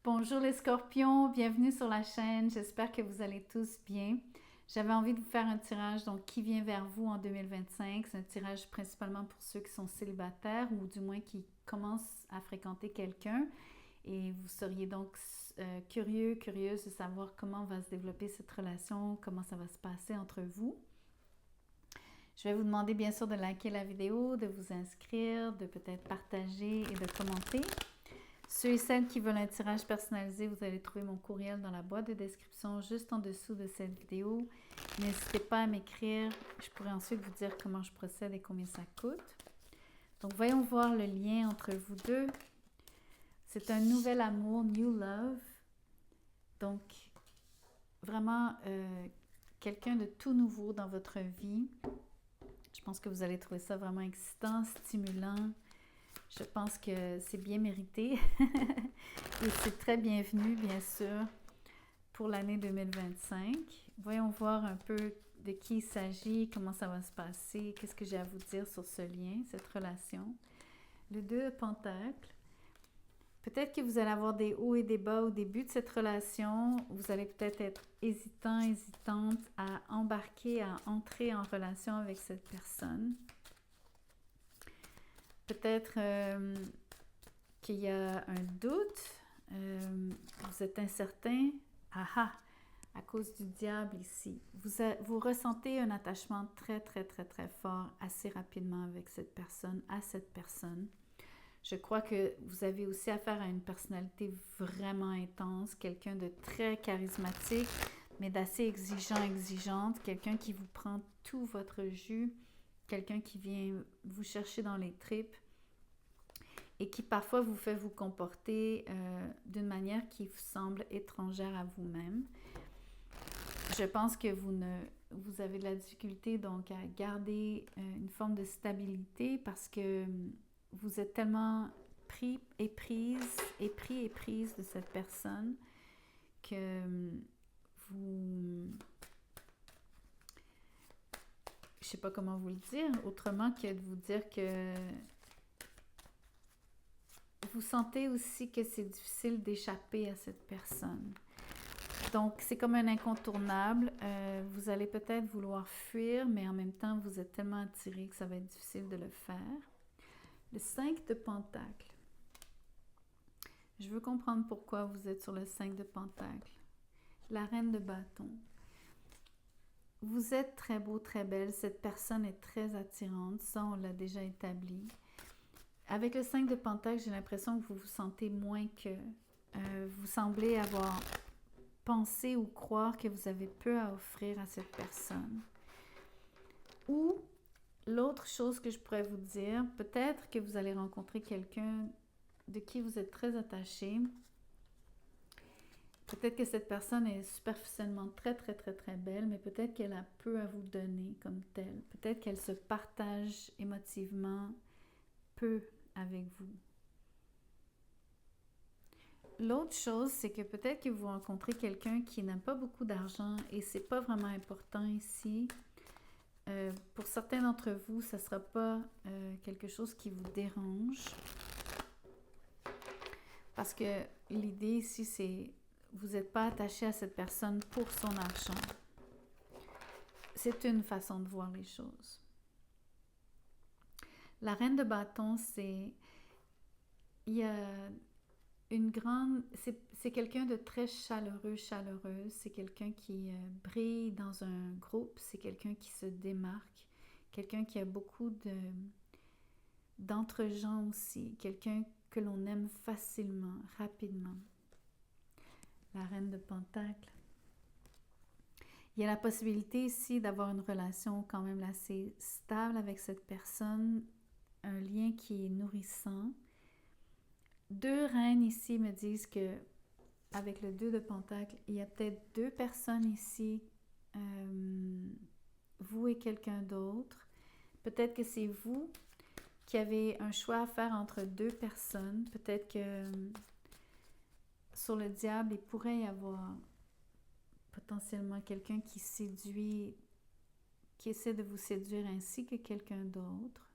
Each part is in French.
Bonjour les scorpions, bienvenue sur la chaîne, j'espère que vous allez tous bien. J'avais envie de vous faire un tirage qui vient vers vous en 2025. C'est un tirage principalement pour ceux qui sont célibataires ou du moins qui commencent à fréquenter quelqu'un. Et vous seriez donc curieuse de savoir comment va se développer cette relation, comment ça va se passer entre vous. Je vais vous demander bien sûr de liker la vidéo, de vous inscrire, de peut-être partager et de commenter. Ceux et celles qui veulent un tirage personnalisé, vous allez trouver mon courriel dans la boîte de description juste en dessous de cette vidéo. N'hésitez pas à m'écrire, je pourrai ensuite vous dire comment je procède et combien ça coûte. Donc voyons voir le lien entre vous deux. C'est un nouvel amour, New Love. Donc vraiment quelqu'un de tout nouveau dans votre vie. Je pense que vous allez trouver ça vraiment excitant, stimulant. Je pense que c'est bien mérité et c'est très bienvenu, bien sûr, pour l'année 2025. Voyons voir un peu de qui il s'agit, comment ça va se passer, qu'est-ce que j'ai à vous dire sur ce lien, cette relation. Le 2 de Pentacles. Peut-être que vous allez avoir des hauts et des bas au début de cette relation. Vous allez peut-être être hésitant, hésitante à embarquer, à entrer en relation avec cette personne. Peut-être qu'il y a un doute, vous êtes incertain. Ah, à cause du diable ici. Vous ressentez un attachement très, très, très, très fort assez rapidement avec cette personne, à cette personne. Je crois que vous avez aussi affaire à une personnalité vraiment intense, quelqu'un de très charismatique, mais d'assez exigeante, quelqu'un qui vous prend tout votre jus, quelqu'un qui vient vous chercher dans les tripes et qui parfois vous fait vous comporter d'une manière qui vous semble étrangère à vous-même. Je pense que vous avez de la difficulté donc à garder une forme de stabilité parce que vous êtes tellement pris et prise de cette personne que vous... Je sais pas comment vous le dire, autrement que de vous dire que vous sentez aussi que c'est difficile d'échapper à cette personne. Donc, c'est comme un incontournable. Vous allez peut-être vouloir fuir, mais en même temps, vous êtes tellement attiré que ça va être difficile de le faire. Le 5 de Pentacles. Je veux comprendre pourquoi vous êtes sur le 5 de Pentacles. La Reine de Bâton. Vous êtes très beau, très belle. Cette personne est très attirante. Ça, on l'a déjà établi. Avec le 5 de Pentacles, j'ai l'impression que vous vous sentez moins que... vous semblez avoir pensé ou croire que vous avez peu à offrir à cette personne. Ou, l'autre chose que je pourrais vous dire, peut-être que vous allez rencontrer quelqu'un de qui vous êtes très attaché. Peut-être que cette personne est superficiellement très, très, très, très belle, mais peut-être qu'elle a peu à vous donner comme telle. Peut-être qu'elle se partage émotivement peu avec vous. L'autre chose, c'est que peut-être que vous rencontrez quelqu'un qui n'a pas beaucoup d'argent et c'est pas vraiment important ici. Pour certains d'entre vous, ça ne sera pas quelque chose qui vous dérange. Parce que l'idée ici, c'est vous n'êtes pas attaché à cette personne pour son argent. C'est une façon de voir les choses. La Reine de Bâton, c'est... Il y a une grande... C'est quelqu'un de très chaleureuse. C'est quelqu'un qui brille dans un groupe. C'est quelqu'un qui se démarque. Quelqu'un qui a beaucoup d'entre-gens aussi. Quelqu'un que l'on aime facilement, rapidement. La Reine de Pentacles. Il y a la possibilité ici d'avoir une relation quand même assez stable avec cette personne. Un lien qui est nourrissant. Deux reines ici me disent que avec le 2 de Pentacles, il y a peut-être deux personnes ici, vous et quelqu'un d'autre. Peut-être que c'est vous qui avez un choix à faire entre deux personnes. Peut-être que sur le diable, il pourrait y avoir potentiellement quelqu'un qui séduit, qui essaie de vous séduire ainsi que quelqu'un d'autre.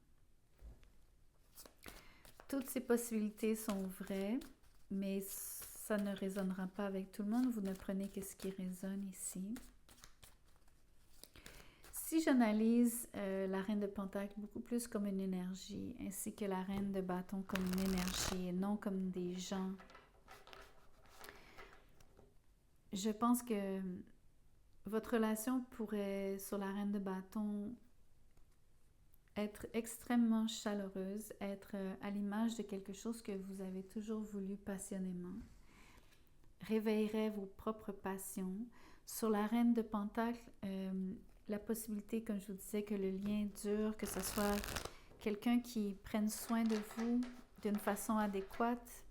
Toutes ces possibilités sont vraies, mais ça ne résonnera pas avec tout le monde. Vous ne prenez que ce qui résonne ici. Si j'analyse la reine de Pentacle beaucoup plus comme une énergie, ainsi que la reine de bâton comme une énergie et non comme des gens, je pense que votre relation pourrait, sur la reine de bâton, être extrêmement chaleureuse, être à l'image de quelque chose que vous avez toujours voulu passionnément, réveillerait vos propres passions. Sur la reine de Pentacle, la possibilité, comme je vous disais, que le lien dure, que ce soit quelqu'un qui prenne soin de vous d'une façon adéquate,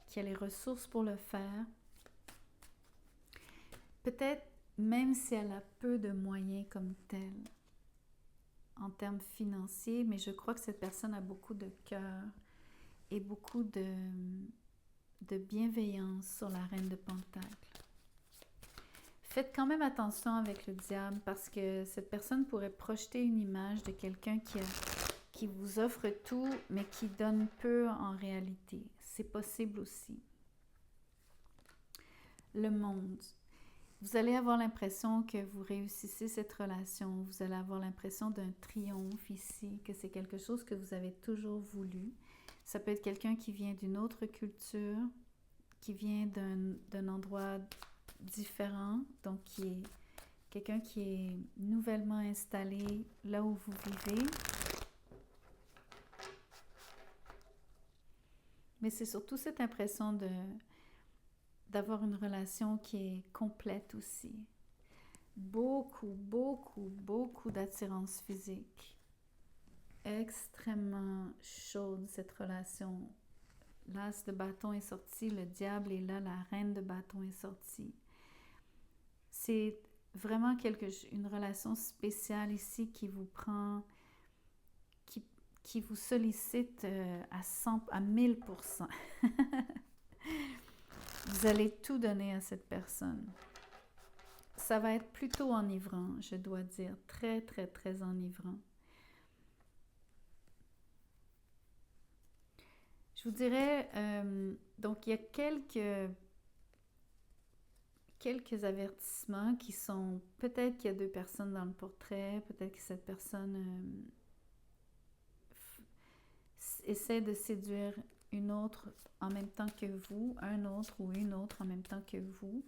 qui a les ressources pour le faire. Peut-être même si elle a peu de moyens comme tel, en termes financiers, mais je crois que cette personne a beaucoup de cœur et beaucoup de bienveillance sur la reine de Pentacle. Faites quand même attention avec le diable parce que cette personne pourrait projeter une image de quelqu'un qui vous offre tout, mais qui donne peu en réalité. C'est possible aussi. Le monde. Vous allez avoir l'impression que vous réussissez cette relation. Vous allez avoir l'impression d'un triomphe ici, que c'est quelque chose que vous avez toujours voulu. Ça peut être quelqu'un qui vient d'une autre culture, qui vient d'un endroit différent, donc qui est quelqu'un qui est nouvellement installé là où vous vivez. Mais c'est surtout cette impression d'avoir une relation qui est complète aussi. Beaucoup, beaucoup, beaucoup d'attirance physique. Extrêmement chaude cette relation. L'as de bâton est sorti, le diable est là, la reine de bâton est sortie. C'est vraiment une relation spéciale ici qui vous prend, qui vous sollicite à 1000%. Vous allez tout donner à cette personne. Ça va être plutôt enivrant, je dois dire. Très, très, très enivrant. Je vous dirais, donc il y a quelques avertissements qui sont, peut-être qu'il y a 2 personnes dans le portrait, peut-être que cette personne essaie de séduire une autre en même temps que vous, un autre ou une autre en même temps que vous.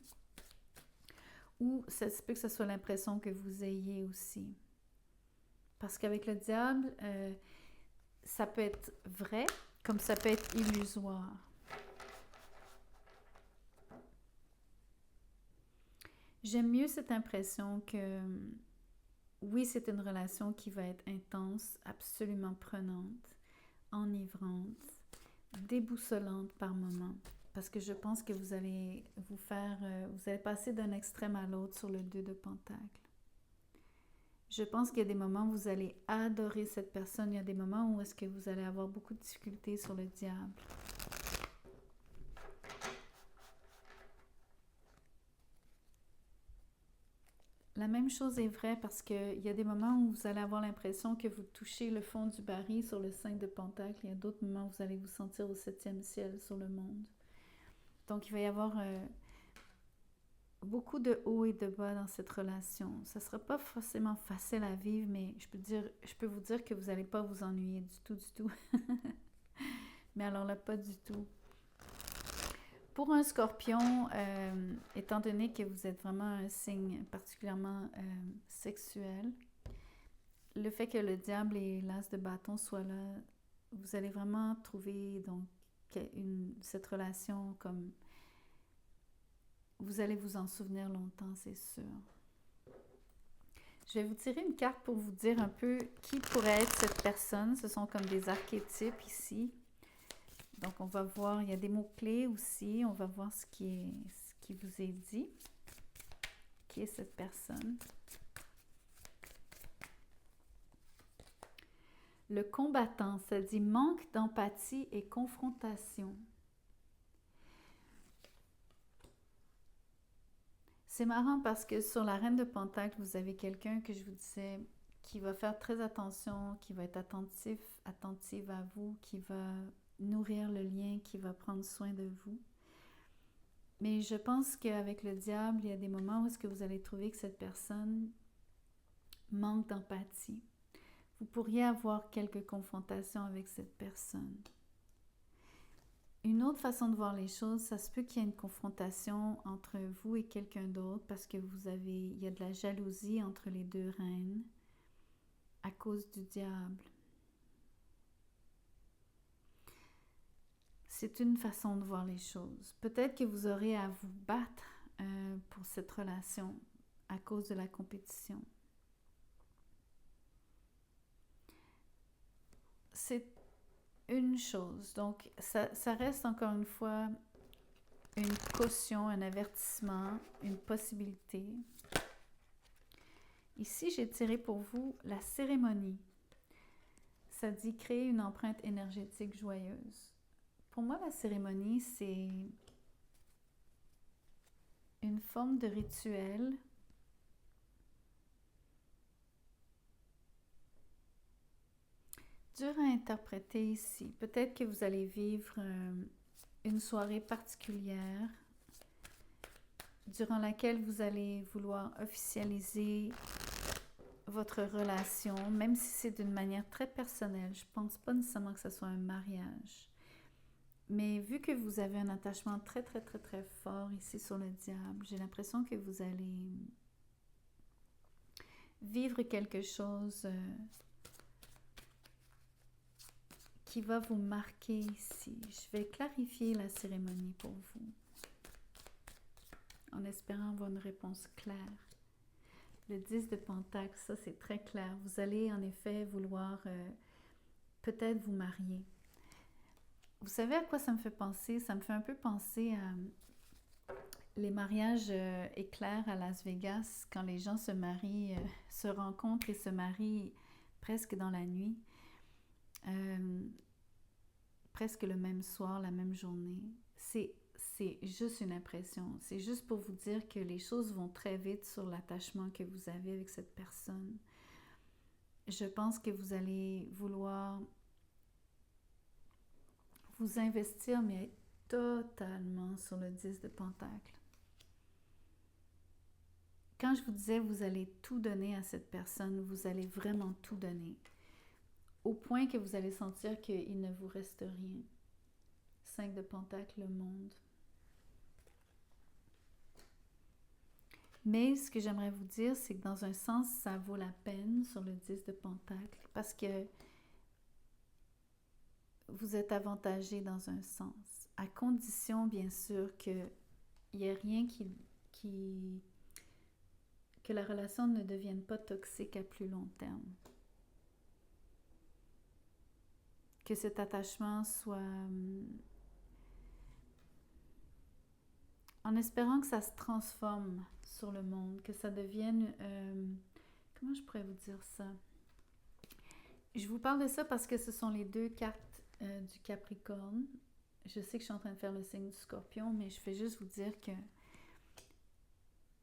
Ou ça se peut que ce soit l'impression que vous ayez aussi. Parce qu'avec le diable, ça peut être vrai, comme ça peut être illusoire. J'aime mieux cette impression que, oui, c'est une relation qui va être intense, absolument prenante, enivrante, déboussolante par moments. Parce que je pense que vous allez vous allez passer d'un extrême à l'autre sur le 2 de Pentacle. Je pense qu'il y a des moments où vous allez adorer cette personne, il y a des moments où est-ce que vous allez avoir beaucoup de difficultés sur le diable. La même chose est vraie parce qu'il y a des moments où vous allez avoir l'impression que vous touchez le fond du baril sur le 5 de Pentacle. Il y a d'autres moments où vous allez vous sentir au 7e ciel sur le monde. Donc, il va y avoir beaucoup de hauts et de bas dans cette relation. Ça ne sera pas forcément facile à vivre, mais je peux vous dire que vous n'allez pas vous ennuyer du tout, du tout. Mais alors là, pas du tout. Pour un scorpion, étant donné que vous êtes vraiment un signe particulièrement sexuel, le fait que le diable et l'as de bâton soient là, vous allez vraiment trouver donc cette relation comme... Vous allez vous en souvenir longtemps, c'est sûr. Je vais vous tirer une carte pour vous dire un peu qui pourrait être cette personne. Ce sont comme des archétypes ici. Donc, on va voir, il y a des mots-clés aussi. On va voir ce qui vous est dit. Qui est cette personne? Le combattant, ça dit manque d'empathie et confrontation. C'est marrant parce que sur la reine de Pentacle, vous avez quelqu'un que je vous disais qui va faire très attention, qui va être attentive à vous, qui va nourrir le lien, qui va prendre soin de vous. Mais je pense qu'avec le diable, il y a des moments où est-ce que vous allez trouver que cette personne manque d'empathie. Vous pourriez avoir quelques confrontations avec cette personne. Une autre façon de voir les choses, ça se peut qu'il y ait une confrontation entre vous et quelqu'un d'autre parce que il y a de la jalousie entre les deux reines à cause du diable. C'est une façon de voir les choses. Peut-être que vous aurez à vous battre pour cette relation à cause de la compétition. C'est une chose. Donc, ça reste encore une fois une caution, un avertissement, une possibilité. Ici, j'ai tiré pour vous la cérémonie. Ça dit créer une empreinte énergétique joyeuse. Pour moi, la cérémonie, c'est une forme de rituel dur à interpréter ici. Peut-être que vous allez vivre une soirée particulière durant laquelle vous allez vouloir officialiser votre relation, même si c'est d'une manière très personnelle. Je ne pense pas nécessairement que ce soit un mariage. Mais vu que vous avez un attachement très, très, très, très fort ici sur le diable, j'ai l'impression que vous allez vivre quelque chose qui va vous marquer ici. Je vais clarifier la cérémonie pour vous, en espérant avoir une réponse claire. Le 10 de Pentacle, ça c'est très clair. Vous allez en effet vouloir peut-être vous marier. Vous savez à quoi ça me fait penser? Ça me fait un peu penser à les mariages éclairs à Las Vegas, quand les gens se marient, se rencontrent et se marient presque dans la nuit. Presque le même soir, la même journée. C'est juste une impression. C'est juste pour vous dire que les choses vont très vite sur l'attachement que vous avez avec cette personne. Je pense que vous allez vouloir vous investir, mais totalement sur le 10 de Pentacle. Quand je vous disais vous allez tout donner à cette personne, vous allez vraiment tout donner. Au point que vous allez sentir qu'il ne vous reste rien. 5 de Pentacle, le monde. Mais ce que j'aimerais vous dire, c'est que dans un sens, ça vaut la peine sur le 10 de Pentacle parce que vous êtes avantagé dans un sens, à condition bien sûr qu'il n'y ait rien que la relation ne devienne pas toxique à plus long terme. Que cet attachement soit... en espérant que ça se transforme sur le monde, que ça devienne... comment je pourrais vous dire ça? Je vous parle de ça parce que ce sont les deux cartes du Capricorne. Je sais que je suis en train de faire le signe du Scorpion, mais je vais juste vous dire que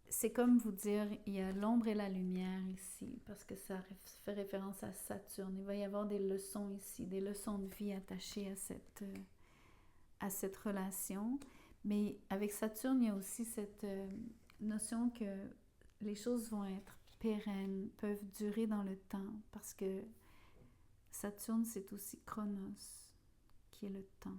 c'est comme vous dire, il y a l'ombre et la lumière ici, parce que ça fait référence à Saturne. Il va y avoir des leçons ici, des leçons de vie attachées à cette relation. Mais avec Saturne, il y a aussi cette notion que les choses vont être pérennes, peuvent durer dans le temps, parce que Saturne, c'est aussi Chronos, qui est le temps.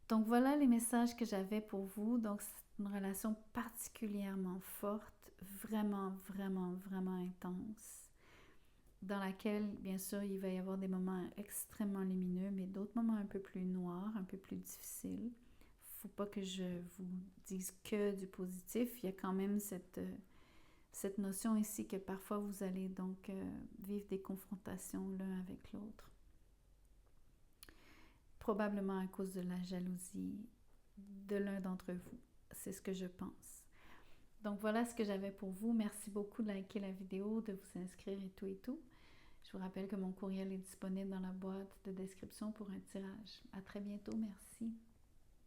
Donc voilà les messages que j'avais pour vous. Donc c'est une relation particulièrement forte, vraiment, vraiment, vraiment intense, dans laquelle, bien sûr, il va y avoir des moments extrêmement lumineux, mais d'autres moments un peu plus noirs, un peu plus difficiles. Il ne faut pas que je vous dise que du positif. Il y a quand même cette notion ici que parfois vous allez donc vivre des confrontations l'un avec l'autre. Probablement à cause de la jalousie de l'un d'entre vous. C'est ce que je pense. Donc voilà ce que j'avais pour vous. Merci beaucoup de liker la vidéo, de vous inscrire et tout et tout. Je vous rappelle que mon courriel est disponible dans la boîte de description pour un tirage. À très bientôt. Merci.